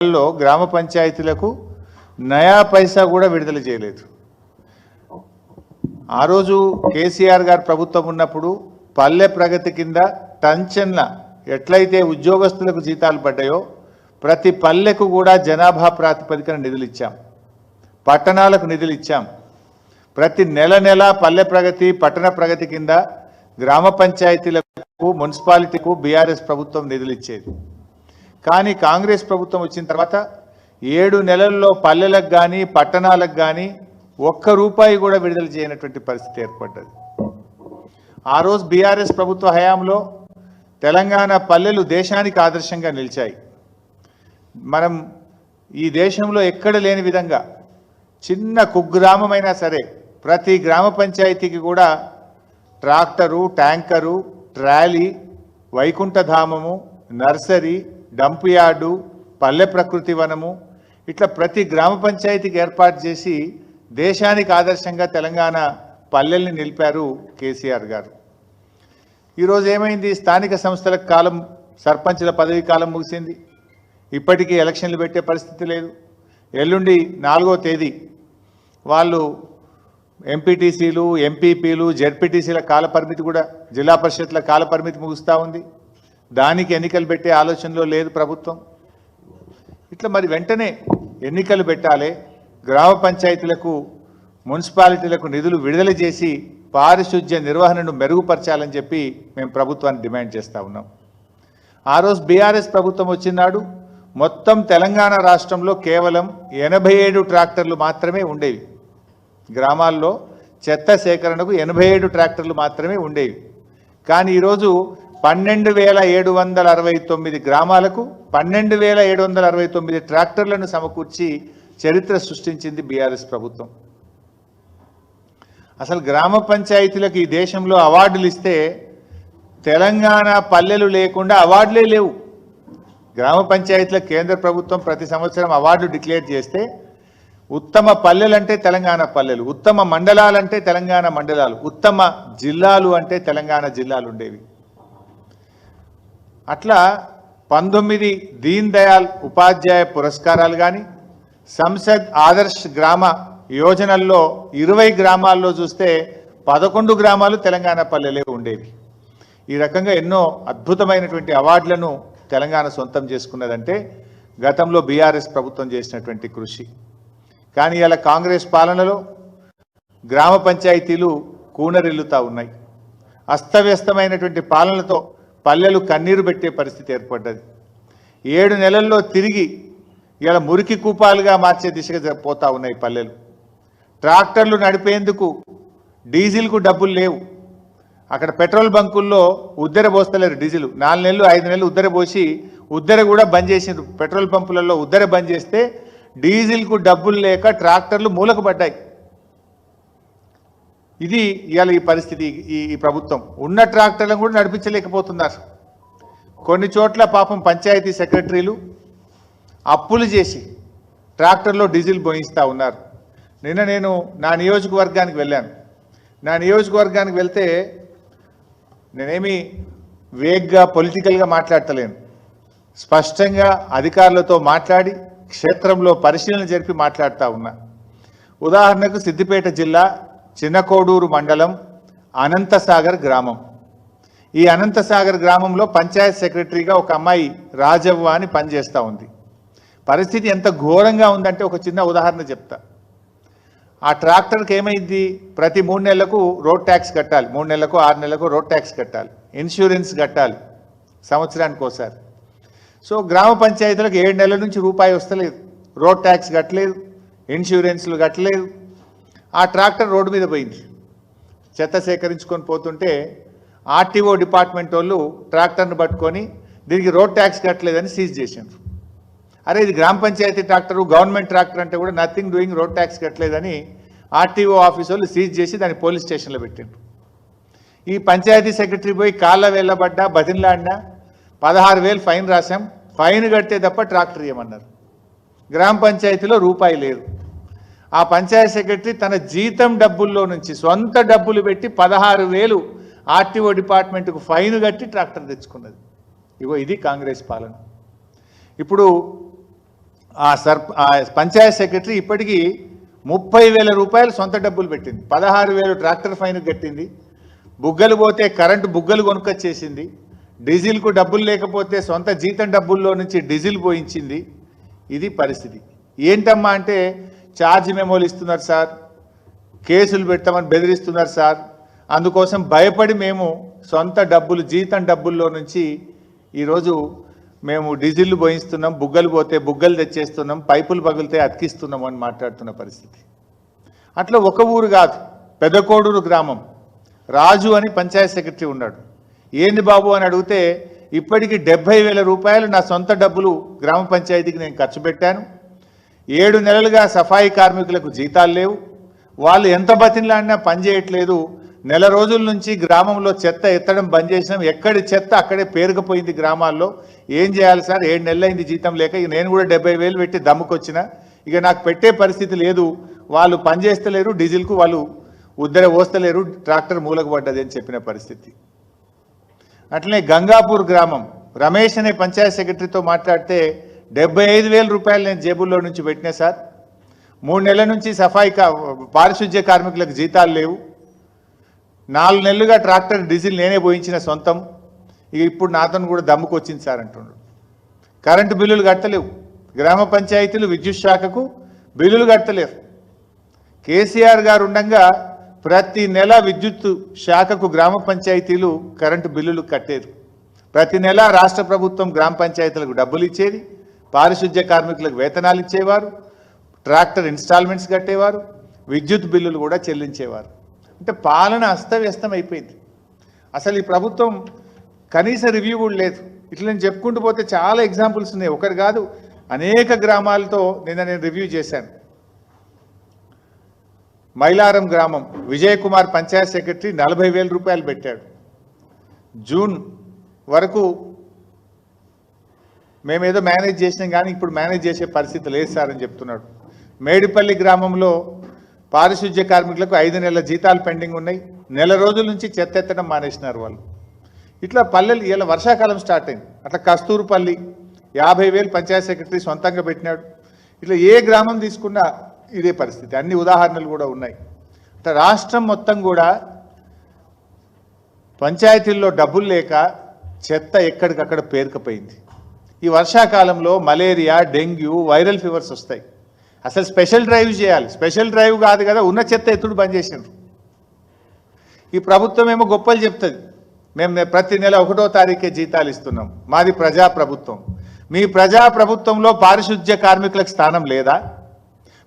లో గ్రామ పంచాయతీలకు నయా పైసా కూడా విడుదల చేయలేదు. ఆ రోజు కేసీఆర్ గారు ప్రభుత్వం ఉన్నప్పుడు పల్లె ప్రగతి కింద టంచన్ల ఎట్లయితే ఉద్యోగస్తులకు జీతాలు పడ్డాయో ప్రతి పల్లెకు కూడా జనాభా ప్రాతిపదికన నిధులు ఇచ్చాం, పట్టణాలకు నిధులు ఇచ్చాం. ప్రతి నెల పల్లె ప్రగతి పట్టణ ప్రగతి కింద గ్రామ పంచాయతీలకు మున్సిపాలిటీకు బీఆర్ఎస్ ప్రభుత్వం నిధులు ఇచ్చేది. కానీ కాంగ్రెస్ ప్రభుత్వం వచ్చిన తర్వాత 7 నెలల్లో పల్లెలకు కానీ పట్టణాలకు కానీ ₹1 కూడా విడుదల చేయనటువంటి పరిస్థితి ఏర్పడ్డది. ఆ రోజు బీఆర్ఎస్ ప్రభుత్వ హయాంలో తెలంగాణ పల్లెలు దేశానికి ఆదర్శంగా నిలిచాయి. మనం ఈ దేశంలో ఎక్కడ లేని విధంగా చిన్న కుగ్రామమైనా సరే ప్రతి గ్రామ పంచాయతీకి కూడా ట్రాక్టరు, ట్యాంకరు, ట్రాలీ, వైకుంఠధామము, నర్సరీ, డంప్ యార్డు, పల్లె ప్రకృతి వనము ఇట్లా ప్రతి గ్రామ పంచాయతీకి ఏర్పాటు చేసి దేశానికి ఆదర్శంగా తెలంగాణ పల్లెల్ని నిలిపారు కేసీఆర్ గారు. ఈరోజు ఏమైంది? స్థానిక సంస్థల కాలం, సర్పంచుల పదవీ కాలం ముగిసింది. ఇప్పటికీ ఎలక్షన్లు పెట్టే పరిస్థితి లేదు. ఎల్లుండి 4వ తేదీ వాళ్ళు ఎంపీటీసీలు, ఎంపీపీలు, జెడ్పీటీసీల కాలపరిమితి కూడా, జిల్లా పరిషత్ల కాలపరిమితి ముగుస్తూ ఉంది. దానికి ఎన్నికలు పెట్టే ఆలోచనలో లేదు ప్రభుత్వం. ఇట్లా మరి వెంటనే ఎన్నికలు పెట్టాలి, గ్రామ పంచాయతీలకు మున్సిపాలిటీలకు నిధులు విడుదల చేసి పారిశుధ్య నిర్వహణను మెరుగుపరచాలని చెప్పి మేము ప్రభుత్వాన్ని డిమాండ్ చేస్తూ ఉన్నాం. ఆ రోజు బీఆర్ఎస్ ప్రభుత్వం వచ్చినాడు మొత్తం తెలంగాణ రాష్ట్రంలో కేవలం 87 ట్రాక్టర్లు మాత్రమే ఉండేవి. గ్రామాల్లో చెత్త సేకరణకు 87 ట్రాక్టర్లు మాత్రమే ఉండేవి. కానీ ఈరోజు 12,769 గ్రామాలకు 12,769 ట్రాక్టర్లను సమకూర్చి చరిత్ర సృష్టించింది బీఆర్ఎస్ ప్రభుత్వం. అసలు గ్రామ పంచాయతీలకు ఈ దేశంలో అవార్డులు ఇస్తే తెలంగాణ పల్లెలు లేకుండా అవార్డులే లేవు. గ్రామ పంచాయతీలకు కేంద్ర ప్రభుత్వం ప్రతి సంవత్సరం అవార్డు డిక్లేర్ చేస్తే ఉత్తమ పల్లెలంటే తెలంగాణ పల్లెలు, ఉత్తమ మండలాలంటే తెలంగాణ మండలాలు, ఉత్తమ జిల్లాలు అంటే తెలంగాణ జిల్లాలు ఉండేవి. అట్లా 19 దీన్ దయాల్ ఉపాధ్యాయ పురస్కారాలు కానీ, సంసద్ ఆదర్శ్ గ్రామ యోజనల్లో 20 గ్రామాల్లో చూస్తే 11 గ్రామాలు తెలంగాణ పల్లెలే ఉండేవి. ఈ రకంగా ఎన్నో అద్భుతమైనటువంటి అవార్డులను తెలంగాణ సొంతం చేసుకున్నదంటే గతంలో బీఆర్ఎస్ ప్రభుత్వం చేసినటువంటి కృషి. కానీ ఇలా కాంగ్రెస్ పాలనలో గ్రామ పంచాయతీలు కూనరిల్లుతూ ఉన్నాయి. అస్తవ్యస్తమైనటువంటి పాలనతో పల్లెలు కన్నీరు పెట్టే పరిస్థితి ఏర్పడ్డది. 7 నెలల్లో తిరిగి ఇలా మురికి కూపాలుగా మార్చే దిశగా పోతా ఉన్నాయి పల్లెలు. ట్రాక్టర్లు నడిపేందుకు డీజిల్కు డబ్బులు లేవు. అక్కడ పెట్రోల్ బంకుల్లో ఉద్దెర పోస్తలేరు డీజిల్. 4 నెలలు 5 నెలలు ఉద్దెర పోసి ఉద్దెర కూడా బంద్ చేసిండ్రు. పెట్రోల్ పంపులలో ఉద్దెర బంద్ చేస్తే డీజిల్కు డబ్బులు లేక ట్రాక్టర్లు మూలకు పడ్డాయి. ఇది ఇవాళ ఈ పరిస్థితి. ఈ ప్రభుత్వం ఉన్న ట్రాక్టర్లను కూడా నడిపించలేకపోతున్నారు. కొన్ని చోట్ల పాపం పంచాయతీ సెక్రటరీలు అప్పులు చేసి ట్రాక్టర్లో డీజిల్ పోయిస్తూ ఉన్నారు. నిన్న నేను నా నియోజకవర్గానికి వెళ్ళాను. నా నియోజకవర్గానికి వెళ్తే నేనేమి వేగ్గా పొలిటికల్గా మాట్లాడతలేను. స్పష్టంగా అధికారులతో మాట్లాడి క్షేత్రంలో పరిశీలన జరిపి మాట్లాడుతూ ఉన్నా. ఉదాహరణకు సిద్దిపేట జిల్లా చిన్నకోడూరు మండలం అనంతసాగర్ గ్రామం. ఈ అనంతసాగర్ గ్రామంలో పంచాయత్ సెక్రటరీగా ఒక అమ్మాయి రాజవ్వ అని పనిచేస్తూ ఉంది. పరిస్థితి ఎంత ఘోరంగా ఉందంటే ఒక చిన్న ఉదాహరణ చెప్తా. ఆ ట్రాక్టర్కి ఏమైంది? ప్రతి 3 నెలలకు రోడ్ ట్యాక్స్ కట్టాలి, 3 నెలలకు 6 నెలలకు రోడ్ ట్యాక్స్ కట్టాలి, ఇన్సూరెన్స్ కట్టాలి సంవత్సరానికి ఒకసారి. సో గ్రామ పంచాయతీలకు 7 నెలల నుంచి రూపాయి వస్తలేదు, రోడ్ ట్యాక్స్ కట్టలేదు, ఇన్సూరెన్స్లు కట్టలేదు. ఆ ట్రాక్టర్ రోడ్డు మీద పోయింది. చెత్త సేకరించుకొని పోతుంటే ఆర్టీఓ డిపార్ట్మెంట్ వాళ్ళు ట్రాక్టర్ను పట్టుకొని దీనికి రోడ్ ట్యాక్స్ కట్టలేదని సీజ్ చేసిండ్రు. అరే ఇది గ్రామ పంచాయతీ ట్రాక్టరు, గవర్నమెంట్ ట్రాక్టర్ అంటే కూడా నథింగ్ డూయింగ్, రోడ్ ట్యాక్స్ కట్టలేదని ఆర్టీఓ ఆఫీస్ వాళ్ళు సీజ్ చేసి దాన్ని పోలీస్ స్టేషన్లో పెట్టిండ్రు. ఈ పంచాయతీ సెక్రటరీ పోయి కాళ్ళ వెళ్ళబడ్డా, బతిన్లాడినా 16,000 ఫైన్ రాశాం, ఫైన్ కడితే తప్ప ట్రాక్టర్ ఇవ్వమన్నారు. గ్రామ పంచాయతీలో రూపాయి లేదు. ఆ పంచాయతీ సెక్రటరీ తన జీతం డబ్బుల్లో నుంచి సొంత డబ్బులు పెట్టి 16,000 ఆర్టీఓ డిపార్ట్మెంట్కు ఫైన్ కట్టి ట్రాక్టర్ తెచ్చుకున్నది. ఇగో ఇది కాంగ్రెస్ పాలన. ఇప్పుడు ఆ పంచాయత్ సెక్రటరీ ఇప్పటికీ 30,000 రూపాయలు సొంత డబ్బులు పెట్టింది, 16,000 ట్రాక్టర్ ఫైన్ కట్టింది, బుగ్గలు పోతే కరెంటు బుగ్గలు కొనుక్కొచ్చేసింది, డీజిల్కు డబ్బులు లేకపోతే సొంత జీతం డబ్బుల్లో నుంచి డీజిల్ పోయించింది. ఇది పరిస్థితి. ఏంటమ్మా అంటే ఛార్జ్ మెమోలు ఇస్తున్నారు సార్, కేసులు పెట్టమని బెదిరిస్తున్నారు సార్, అందుకోసం భయపడి మేము సొంత డబ్బులు జీతం డబ్బుల్లో నుంచి ఈరోజు మేము డీజిల్ పోయిస్తున్నాం, బుగ్గలు పోతే బుగ్గలు తెచ్చేస్తున్నాం, పైపులు పగిలితే అతికిస్తున్నాం అని మాట్లాడుతున్న పరిస్థితి. అట్లా ఒక ఊరు కాదు, పెద్దకోడూరు గ్రామం రాజు అని పంచాయత్ సెక్రటరీ ఉన్నాడు. ఏంది బాబు అని అడిగితే ఇప్పటికి 70,000 రూపాయలు నా సొంత డబ్బులు గ్రామ పంచాయతీకి నేను ఖర్చు పెట్టాను, 7 నెలలుగా సఫాయి కార్మికులకు జీతాలు లేవు, వాళ్ళు ఎంత బతిన్లాడినా పని చేయట్లేదు, నెల రోజుల నుంచి గ్రామంలో చెత్త ఎత్తడం బంద్ చేసినాం, ఎక్కడి చెత్త అక్కడే పేరుకుపోయింది గ్రామాల్లో, ఏం చేయాలి సార్, 7 నెలలైంది జీతం లేక, ఇక నేను కూడా 70,000 పెట్టి దమ్ముకొచ్చిన, ఇక నాకు పెట్టే పరిస్థితి లేదు, వాళ్ళు పని చేస్తలేరు, డీజిల్కు వాళ్ళు ఉద్దర పోస్తలేరు, ట్రాక్టర్ మూలకు పడ్డది అని చెప్పిన పరిస్థితి. అట్లనే గంగాపూర్ గ్రామం రమేష్ అనే పంచాయత్ సెక్రటరీతో మాట్లాడితే 75,000 రూపాయలు నేను జేబుల్లో నుంచి పెట్టినా సార్, 3 నెలల నుంచి సఫాయి పారిశుద్ధ్య కార్మికులకు జీతాలు లేవు, 4 నెలలుగా ట్రాక్టర్ డీజిల్ నేనే పోయించిన సొంతం, ఇక ఇప్పుడు నాతో కూడా దమ్ముకు వచ్చింది సార్ అంటున్నాడు. కరెంటు బిల్లులు కట్టలేవు, గ్రామ పంచాయతీలు విద్యుత్ శాఖకు బిల్లులు కట్టలేరు. కేసీఆర్ గారు ఉండగా ప్రతి నెల విద్యుత్ శాఖకు గ్రామ పంచాయతీలు కరెంటు బిల్లులు కట్టేది, ప్రతి నెల రాష్ట్ర ప్రభుత్వం గ్రామ పంచాయతీలకు డబ్బులు ఇచ్చేది, పారిశుద్ధ్య కార్మికులకు వేతనాలు ఇచ్చేవారు, ట్రాక్టర్ ఇన్స్టాల్మెంట్స్ కట్టేవారు, విద్యుత్ బిల్లులు కూడా చెల్లించేవారు. అంటే పాలన అస్తవ్యస్తం అయిపోయింది. అసలు ఈ ప్రభుత్వం కనీస రివ్యూ కూడా లేదు. ఇట్లా నేను చెప్పుకుంటూ పోతే చాలా ఎగ్జాంపుల్స్ ఉన్నాయి, ఒకటి కాదు అనేక గ్రామాలతో నిన్న నేను రివ్యూ చేశాను. మైలారం గ్రామం విజయ్ కుమార్ పంచాయత్ సెక్రటరీ 40,000 రూపాయలు పెట్టాడు. జూన్ వరకు మేమేదో మేనేజ్ చేసినాం కానీ ఇప్పుడు మేనేజ్ చేసే పరిస్థితి లేదు సార్ అని చెప్తున్నాడు. మేడిపల్లి గ్రామంలో పారిశుద్ధ్య కార్మికులకు 5 నెలల జీతాలు పెండింగ్ ఉన్నాయి, నెల రోజుల నుంచి చెత్త ఎత్తడం మానేసినారు వాళ్ళు. ఇట్లా పల్లెలు ఇలా వర్షాకాలం స్టార్ట్ అయింది. అట్లా కస్తూరుపల్లి 50,000 పంచాయత్ సెక్రటరీ సొంతంగా పెట్టినాడు. ఇట్లా ఏ గ్రామం తీసుకున్నా ఇదే పరిస్థితి, అన్ని ఉదాహరణలు కూడా ఉన్నాయి. అంటే రాష్ట్రం మొత్తం కూడా పంచాయతీల్లో డబ్బులు లేక చెత్త ఎక్కడికక్కడ పేరుకుపోయింది. ఈ వర్షాకాలంలో మలేరియా, డెంగ్యూ, వైరల్ ఫీవర్స్ వస్తాయి. అసలు స్పెషల్ డ్రైవ్ చేయాలి, స్పెషల్ డ్రైవ్ కాదు కదా, ఉన్న చెత్త ఎత్తుడు బంద్ చేసిండ్రు. ఈ ప్రభుత్వం ఏమో గొప్పలు చెప్తుంది, మేము ప్రతి నెల 1వ తారీఖే జీతాలు ఇస్తున్నాం, మాది ప్రజాప్రభుత్వం. మీ ప్రజాప్రభుత్వంలో పారిశుద్ధ్య కార్మికులకు స్థానం లేదా?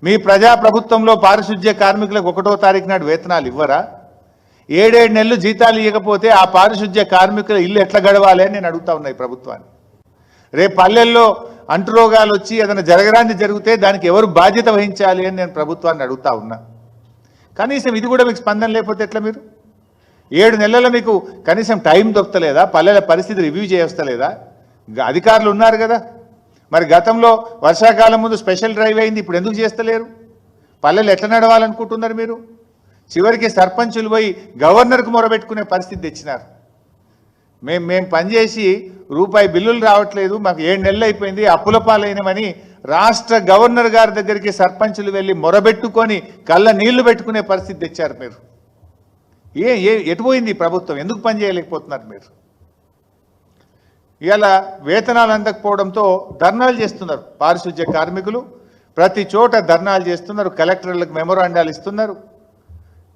మీ ప్రజాప్రభుత్వంలో పారిశుద్ధ్య కార్మికులకు 1వ తారీఖు నాడు వేతనాలు ఇవ్వరా? 7 నెలలు జీతాలు ఇవ్వకపోతే ఆ పారిశుద్ధ్య కార్మికుల ఇల్లు ఎట్లా గడవాలి అని నేను అడుగుతా ఉన్నా ఈ ప్రభుత్వాన్ని. రేపు పల్లెల్లో అంటురోగాలు వచ్చి ఏదైనా జరగరాంది జరిగితే దానికి ఎవరు బాధ్యత వహించాలి అని నేను ప్రభుత్వాన్ని అడుగుతా ఉన్నా. కనీసం ఇది కూడా మీకు స్పందన లేకపోతే ఎట్లా? మీరు 7 నెలల మీకు కనీసం టైం దొరకలేదా? పల్లెల పరిస్థితి రివ్యూ చేయవస్తలేదా? అధికారులు ఉన్నారు కదా, మరి గతంలో వర్షాకాలం ముందు స్పెషల్ డ్రైవ్ అయింది, ఇప్పుడు ఎందుకు చేస్తలేరు? పల్లెలు ఎట్లా నడవాలనుకుంటున్నారు మీరు? చివరికి సర్పంచులు పోయి గవర్నర్కు మొరబెట్టుకునే పరిస్థితి తెచ్చినారు. మేము పనిచేసి రూపాయి బిల్లులు రావట్లేదు, మాకు 7 నెలలు అయిపోయింది, అప్పుల పాలైనమని రాష్ట్ర గవర్నర్ గారి దగ్గరికి సర్పంచులు వెళ్ళి మొరబెట్టుకొని కళ్ళ నీళ్లు పెట్టుకునే పరిస్థితి తెచ్చారు మీరు. ఎటు పోయింది ప్రభుత్వం? ఎందుకు పని చేయలేకపోతున్నారు మీరు? ఇలా వేతనాలు అందకపోవడంతో ధర్నాలు చేస్తున్నారు పారిశుద్ధ్య కార్మికులు, ప్రతి చోట ధర్నాలు చేస్తున్నారు, కలెక్టర్లకు మెమోరాండాలు ఇస్తున్నారు,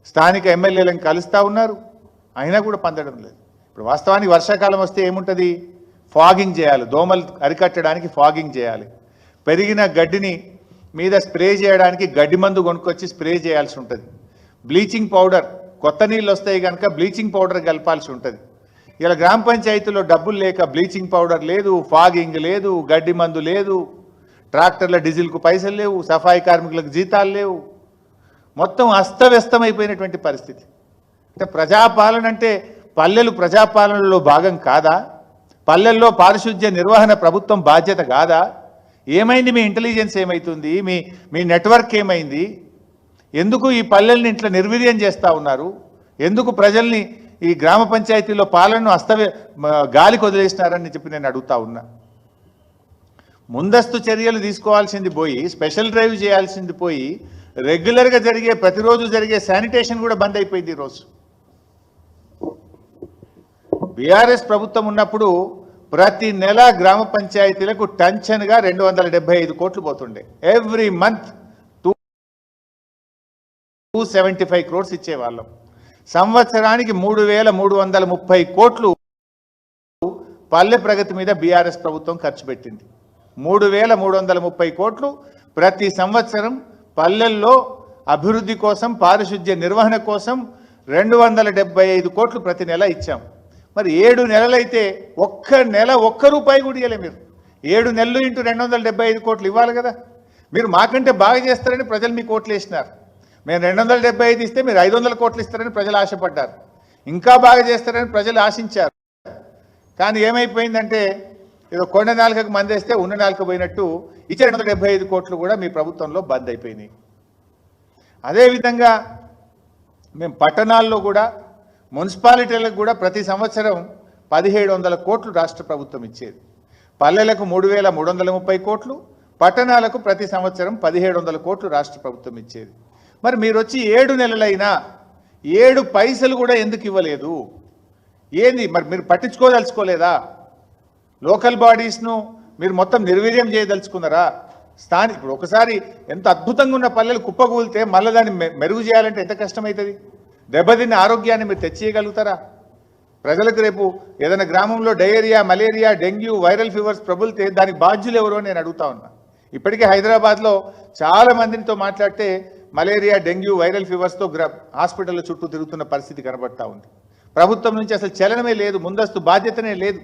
స్థానిక ఎమ్మెల్యేలను కలుస్తూ ఉన్నారు, అయినా కూడా పొందడం లేదు. ఇప్పుడు వాస్తవానికి వర్షాకాలం వస్తే ఏముంటుంది? ఫాగింగ్ చేయాలి, దోమలు అరికట్టడానికి ఫాగింగ్ చేయాలి, పెరిగిన గడ్డిని మీద స్ప్రే చేయడానికి గడ్డి మందు కొనుక్కొచ్చి స్ప్రే చేయాల్సి ఉంటుంది, బ్లీచింగ్ పౌడర్, కొత్త నీళ్ళు వస్తాయి కనుక బ్లీచింగ్ పౌడర్ కలపాల్సి ఉంటుంది. ఇలా గ్రామ పంచాయతీలో డబ్బులు లేక బ్లీచింగ్ పౌడర్ లేదు, ఫాగింగ్ లేదు, గడ్డి మందు లేదు, ట్రాక్టర్ల డీజిల్కు పైసలు లేవు, సఫాయి కార్మికులకు జీతాలు లేవు, మొత్తం అస్తవ్యస్తమైపోయినటువంటి పరిస్థితి. అంటే ప్రజాపాలన అంటే పల్లెలు ప్రజాపాలనలో భాగం కాదా? పల్లెల్లో పారిశుద్ధ్య నిర్వహణ ప్రభుత్వం బాధ్యత కాదా? ఏమైంది? మీ ఇంటెలిజెన్స్ ఏమైతుంది? మీ నెట్వర్క్ ఏమైంది? ఎందుకు ఈ పల్లెల్ని ఇట్లా నిర్వీర్యం చేస్తూ ఉన్నారు? ఎందుకు ప్రజల్ని ఈ గ్రామ పంచాయతీలో పాలనను గాలికి వదిలేసినారని చెప్పి నేను అడుగుతా ఉన్నా. ముందస్తు చర్యలు తీసుకోవాల్సింది పోయి స్పెషల్ డ్రైవ్ చేయాల్సింది పోయి రెగ్యులర్గా జరిగే ప్రతిరోజు జరిగే శానిటేషన్ కూడా బంద్ అయిపోయింది ఈరోజు. బీఆర్ఎస్ ప్రభుత్వం ఉన్నప్పుడు ప్రతి నెల గ్రామ పంచాయతీలకు టెన్షన్గా 275 కోట్లు పోతుండే. Every month 275 crores ఇచ్చేవాళ్ళం. సంవత్సరానికి 3,330 కోట్లు పల్లె ప్రగతి మీద బీఆర్ఎస్ ప్రభుత్వం ఖర్చు పెట్టింది. 3,330 కోట్లు ప్రతి సంవత్సరం పల్లెల్లో అభివృద్ధి కోసం, పారిశుద్ధ్య నిర్వహణ కోసం 275 కోట్లు ప్రతి నెల ఇచ్చాం. మరి 7 నెలలైతే ఒక్క నెల ఒక్క రూపాయి కూడా ఇవ్వలే మీరు. 7 నెలలు ఇంటూ 275 కోట్లు ఇవ్వాలి కదా. మీరు మాకంటే బాగా చేస్తారని ప్రజలు మీకు ఓట్లు వేసినారు. మేము 275 ఇస్తే మీరు 500 కోట్లు ఇస్తారని ప్రజలు ఆశపడ్డారు. ఇంకా బాగా చేస్తారని ప్రజలు ఆశించారు. కానీ ఏమైపోయిందంటే ఏదో కొండ నాలుకకు మందేస్తే ఉన్న నాలుక పోయినట్టు ఇచ్చే 275 కోట్లు కూడా మీ ప్రభుత్వంలో బంద్ అయిపోయినాయి. అదేవిధంగా మేము పట్టణాల్లో కూడా మున్సిపాలిటీలకు కూడా ప్రతి సంవత్సరం 1,700 కోట్లు రాష్ట్ర ప్రభుత్వం ఇచ్చేది. పల్లెలకు 3,330 కోట్లు, పట్టణాలకు ప్రతి సంవత్సరం 1,700 కోట్లు రాష్ట్ర ప్రభుత్వం ఇచ్చేది. మరి మీరు వచ్చి 7 నెలలైనా 7 పైసలు కూడా ఎందుకు ఇవ్వలేదు? ఏంది మరి మీరు పట్టించుకోదలుచుకోలేదా? లోకల్ బాడీస్ను మీరు మొత్తం నిర్వీర్యం చేయదలుచుకున్నారా? ఇప్పుడు ఒకసారి ఎంత అద్భుతంగా ఉన్న పల్లెలు కుప్పకూలితే మళ్ళీ దాన్ని మెరుగు చేయాలంటే ఎంత కష్టమవుతుంది? దెబ్బతిన్న ఆరోగ్యాన్ని మీరు తెచ్చేయగలుగుతారా? ప్రజలకు రేపు ఏదైనా గ్రామంలో diarrhoea, malaria, dengue, viral fevers ప్రబులితే దానికి బాధ్యులు ఎవరో నేను అడుగుతా ఉన్నా. ఇప్పటికే హైదరాబాద్లో చాలా మందితో మాట్లాడితే మలేరియా, డెంగ్యూ, వైరల్ ఫీవర్స్తో హాస్పిటల్ చుట్టూ తిరుగుతున్న పరిస్థితి కనబడతా ఉంది. ప్రభుత్వం నుంచి అసలు చలనమే లేదు, ముందస్తు బాధ్యతనే లేదు.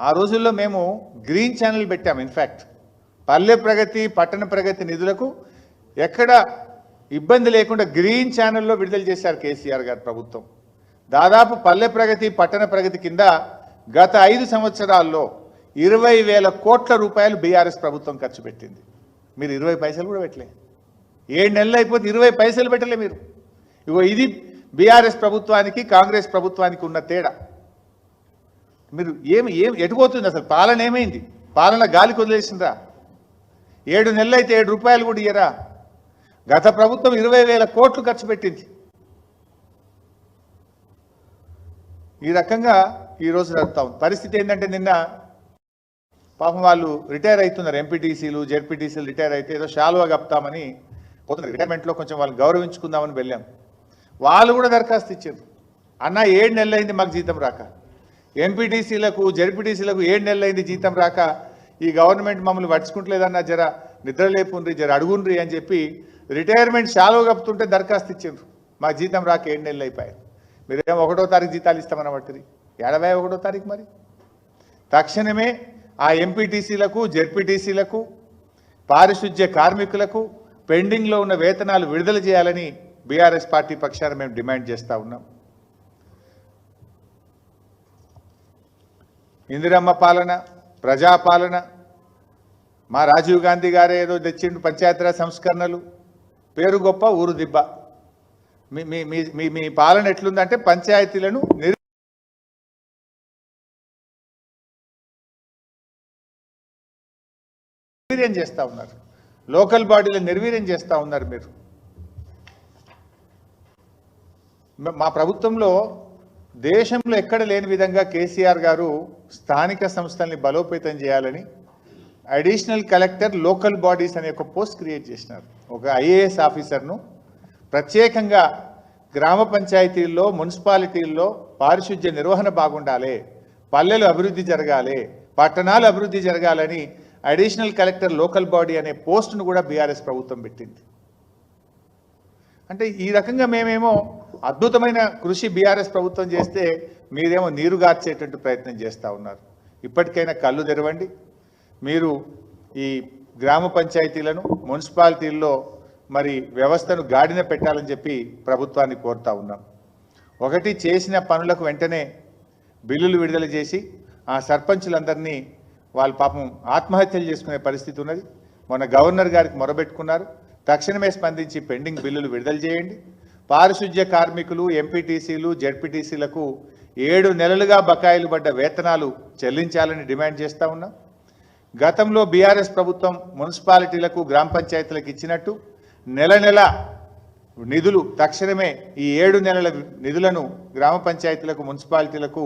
ఆ రోజుల్లో మేము గ్రీన్ ఛానల్ పెట్టాం. ఇన్ఫ్యాక్ట్ పల్లె ప్రగతి, పట్టణ ప్రగతి నిధులకు ఎక్కడ ఇబ్బంది లేకుండా గ్రీన్ ఛానల్లో విడుదల చేశారు కేసీఆర్ గారి ప్రభుత్వం. దాదాపు పల్లె ప్రగతి, పట్టణ ప్రగతి కింద గత 5 సంవత్సరాల్లో 20,000 కోట్ల రూపాయలు బీఆర్ఎస్ ప్రభుత్వం ఖర్చు పెట్టింది. మీరు 20 పైసలు కూడా పెట్టలే. 7 నెలలు అయిపోతే 20 పైసలు పెట్టలే మీరు. ఇగో ఇది బీఆర్ఎస్ ప్రభుత్వానికి, కాంగ్రెస్ ప్రభుత్వానికి ఉన్న తేడా. మీరు ఎటుపోతుంది అసలు? పాలన ఏమైంది? పాలన గాలికి వదిలేసిందా? 7 నెలలు అయితే 7 రూపాయలు కూడా ఇయ్యరా? గత ప్రభుత్వం 20,000 కోట్లు ఖర్చు పెట్టింది. ఈ రకంగా ఈరోజు నడుపుతా ఉంది. పరిస్థితి ఏంటంటే నిన్న పాపం వాళ్ళు రిటైర్ అవుతున్నారు. ఎంపీటీసీలు, జెడ్పీటీసీలు రిటైర్ అయితే ఏదో శాలువా కప్తామని పోతున్నారు. రిటైర్మెంట్లో కొంచెం వాళ్ళు గౌరవించుకుందామని వెళ్ళాం. వాళ్ళు కూడా దరఖాస్తు ఇచ్చారు. అన్న 7 నెలలు అయింది మాకు జీతం రాక. ఎంపీటీసీలకు, జెడ్పీటీసీలకు 7 నెలలు అయింది జీతం రాక. ఈ గవర్నమెంట్ మమ్మల్ని పట్టించుకుంటలేదన్న జర నిద్రలేపుండ్రి, జర అడుగుండ్రి అని చెప్పి రిటైర్మెంట్ శాలువా కప్పుతుంటే దరఖాస్తు ఇచ్చారు. మా జీతం రాక 7 నెలలు అయిపోయాయి. మీరేమో 1వ తారీఖు జీతాలు ఇస్తామని పట్టింది. 71వ తారీఖు మరి తక్షణమే ఆ ఎంపీటీసీలకు, జెడ్పీటీసీలకు, పారిశుద్ధ్య కార్మికులకు పెండింగ్లో ఉన్న వేతనాలు విడుదల చేయాలని బీఆర్ఎస్ పార్టీ పక్షాన మేము డిమాండ్ చేస్తూ ఉన్నాం. ఇందిరమ్మ పాలన, ప్రజాపాలన, మా రాజీవ్ గాంధీ గారే ఏదో తెచ్చిండు పంచాయతీరాజ్ సంస్కరణలు, పేరు గొప్ప ఊరు దిబ్బ. మీ పాలన ఎట్లుందంటే పంచాయతీలను నిర్వీర్యం చేస్తూ ఉన్నారు, లోకల్ బాడీలను నిర్వీర్యం చేస్తూ ఉన్నారు మీరు. మా ప్రభుత్వంలో దేశంలో ఎక్కడ లేని విధంగా కేసీఆర్ గారు స్థానిక సంస్థల్ని బలోపేతం చేయాలని అడిషనల్ కలెక్టర్ లోకల్ బాడీస్ అనే ఒక పోస్ట్ క్రియేట్ చేసినారు. ఒక ఐఏఎస్ ఆఫీసర్ను ప్రత్యేకంగా గ్రామ పంచాయతీల్లో, మున్సిపాలిటీల్లో పారిశుద్ధ్య నిర్వహణ బాగుండాలి, పల్లెలు అభివృద్ధి జరగాలి, పట్టణాలు అభివృద్ధి జరగాలని అడిషనల్ కలెక్టర్ లోకల్ బాడీ అనే పోస్టును కూడా బీఆర్ఎస్ ప్రభుత్వం పెట్టింది. అంటే ఈ రకంగా మేమేమో అద్భుతమైన కృషి బీఆర్ఎస్ ప్రభుత్వం చేస్తే మీరేమో నీరుగార్చేటువంటి ప్రయత్నం చేస్తూ ఉన్నారు. ఇప్పటికైనా కళ్ళు తెరవండి. మీరు ఈ గ్రామ పంచాయతీలను, మున్సిపాలిటీల్లో మరి వ్యవస్థను గాడిన పెట్టాలని చెప్పి ప్రభుత్వాన్ని కోరుతా ఉన్నాం. ఒకటి, చేసిన పనులకు వెంటనే బిల్లులు విడుదల చేసి ఆ సర్పంచులందరినీ వాళ్ళు పాపం ఆత్మహత్యలు చేసుకునే పరిస్థితి ఉన్నది. మొన్న గవర్నర్ గారికి మొరబెట్టుకున్నారు. తక్షణమే స్పందించి పెండింగ్ బిల్లులు విడుదల చేయండి. పారిశుద్ధ్య కార్మికులు, ఎంపీటీసీలు, జెడ్పీటీసీలకు 7 నెలలుగా బకాయిలు పడ్డ వేతనాలు చెల్లించాలని డిమాండ్ చేస్తూ ఉన్నాం. గతంలో బీఆర్ఎస్ ప్రభుత్వం మున్సిపాలిటీలకు గ్రామ పంచాయతీలకు ఇచ్చినట్టు నెల నెల నిధులు తక్షణమే ఈ 7 నెలల నిధులను గ్రామ పంచాయతీలకు మున్సిపాలిటీలకు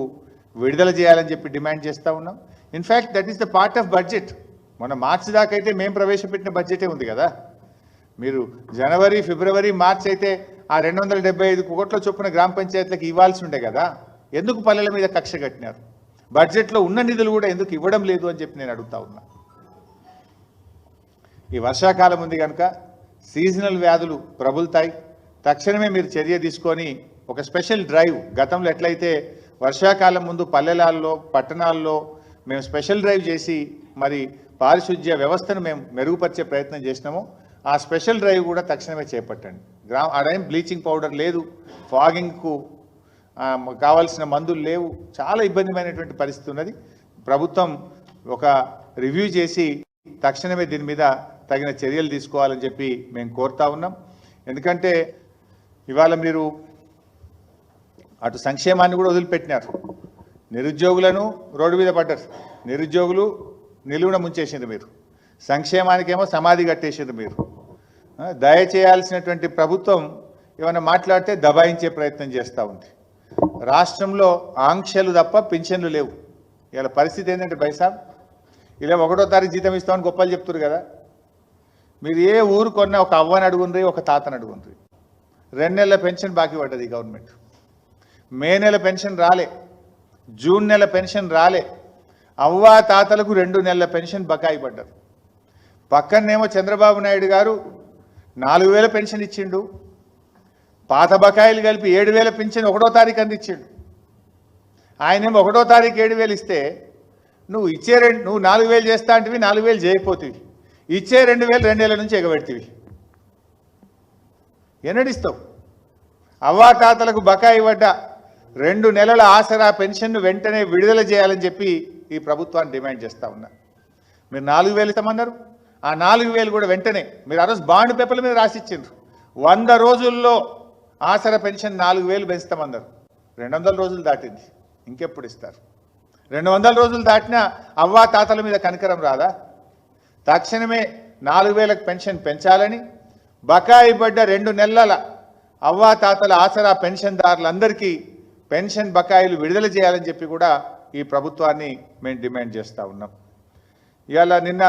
విడుదల చేయాలని చెప్పి డిమాండ్ చేస్తూ ఉన్నాం. In fact that is the part of budget. మొన్న మార్చి దాకా అయితే మేము ప్రవేశపెట్టిన బడ్జెటే ఉంది కదా. మీరు జనవరి, ఫిబ్రవరి, మార్చి అయితే ఆ 275 కోట్ల చొప్పున గ్రామ పంచాయతీలకు ఇవ్వాల్సి ఉండే కదా. ఎందుకు పల్లెల మీద కక్ష కట్టినారు? బడ్జెట్లో ఉన్న నిధులు కూడా ఎందుకు ఇవ్వడం లేదు అని చెప్పి నేను అడుగుతా ఉన్నా. ఈ వర్షాకాలం ఉంది కనుక సీజనల్ వ్యాధులు ప్రబుల్తాయి. తక్షణమే మీరు చర్య తీసుకొని ఒక స్పెషల్ డ్రైవ్, గతంలో ఎట్లయితే వర్షాకాలం ముందు పల్లెలలో పట్టణాల్లో మేము స్పెషల్ డ్రైవ్ చేసి మరి పారిశుధ్య వ్యవస్థను మేము మెరుగుపరిచే ప్రయత్నం చేసినామో ఆ స్పెషల్ డ్రైవ్ కూడా తక్షణమే చేపట్టండి. ఆడేం బ్లీచింగ్ పౌడర్ లేదు, ఫాగింగ్కు కావాల్సిన మందులు లేవు, చాలా ఇబ్బందిమైనటువంటి పరిస్థితి ఉన్నది. ప్రభుత్వం ఒక రివ్యూ చేసి తక్షణమే దీని మీద తగిన చర్యలు తీసుకోవాలని చెప్పి మేము కోరుతా ఉన్నాం. ఎందుకంటే ఇవాళ మీరు అటు సంక్షేమాన్ని కూడా వదిలిపెట్టినారు, నిరుద్యోగులను రోడ్డు మీద పడ్డారు, నిరుద్యోగులు నిలువున ముంచేసింది మీరు, సంక్షేమానికేమో సమాధి కట్టేసింది మీరు. దయచేయాల్సినటువంటి ప్రభుత్వం ఏమైనా మాట్లాడితే దబాయించే ప్రయత్నం చేస్తూ ఉంది. రాష్ట్రంలో ఆంక్షలు తప్ప పింఛన్లు లేవు. ఇలా పరిస్థితి ఏంటంటే బైసాబ్, ఇలా 1వ తారీఖు జీతం ఇస్తామని గొప్పలు చెప్తారు కదా. మీరు ఏ ఊరు కొన్నా ఒక అవ్వని అడుగుండ్రి, ఒక తాతని అడుగుండ్రి. 2 నెలల పెన్షన్ బాకీ పడ్డది గవర్నమెంట్. మే నెల పెన్షన్ రాలే, జూన్ నెల పెన్షన్ రాలే. అవ్వా తాతలకు 2 నెలల పెన్షన్ బకాయి పడ్డారు. పక్కనేమో చంద్రబాబు నాయుడు గారు 4,000 పెన్షన్ ఇచ్చిండు, పాత బకాయిలు కలిపి 7,000 పెన్షన్ 1వ తారీఖు అందించిండు. ఆయనేమో 1వ తారీఖు 7,000 ఇస్తే నువ్వు 4,000 చేస్తా అంటివి, 4,000 చేయకపోతివి, ఇచ్చే 2,000 2 నెలల నుంచి ఎగబెడితివి. ఎన్నడిస్తావు? అవ్వాతాతలకు బకాయి పడ్డ 2 నెలల ఆసరా పెన్షన్ను వెంటనే విడుదల చేయాలని చెప్పి ఈ ప్రభుత్వాన్ని డిమాండ్ చేస్తూ ఉన్నా. మీరు 4,000 ఇస్తామన్నారు, ఆ 4,000 కూడా వెంటనే మీరు ఆ రోజు బాండ్ పేపర్ల మీద రాసిచ్చిండ్రు. 100 రోజుల్లో ఆసరా పెన్షన్ 4,000 పెంచుతామన్నారు. 200 రోజులు దాటింది, ఇంకెప్పుడు ఇస్తారు? 200 రోజులు దాటినా అవ్వా తాతల మీద కనికరం రాదా? తక్షణమే 4,000 పెన్షన్ పెంచాలని, బకాయి పడ్డ 2 నెలల అవ్వా తాతల ఆసరా పెన్షన్దారులందరికీ పెన్షన్ బకాయిలు విడుదల చేయాలని చెప్పి కూడా ఈ ప్రభుత్వాన్ని మేము డిమాండ్ చేస్తూ ఉన్నాం. ఇవాళ నిన్న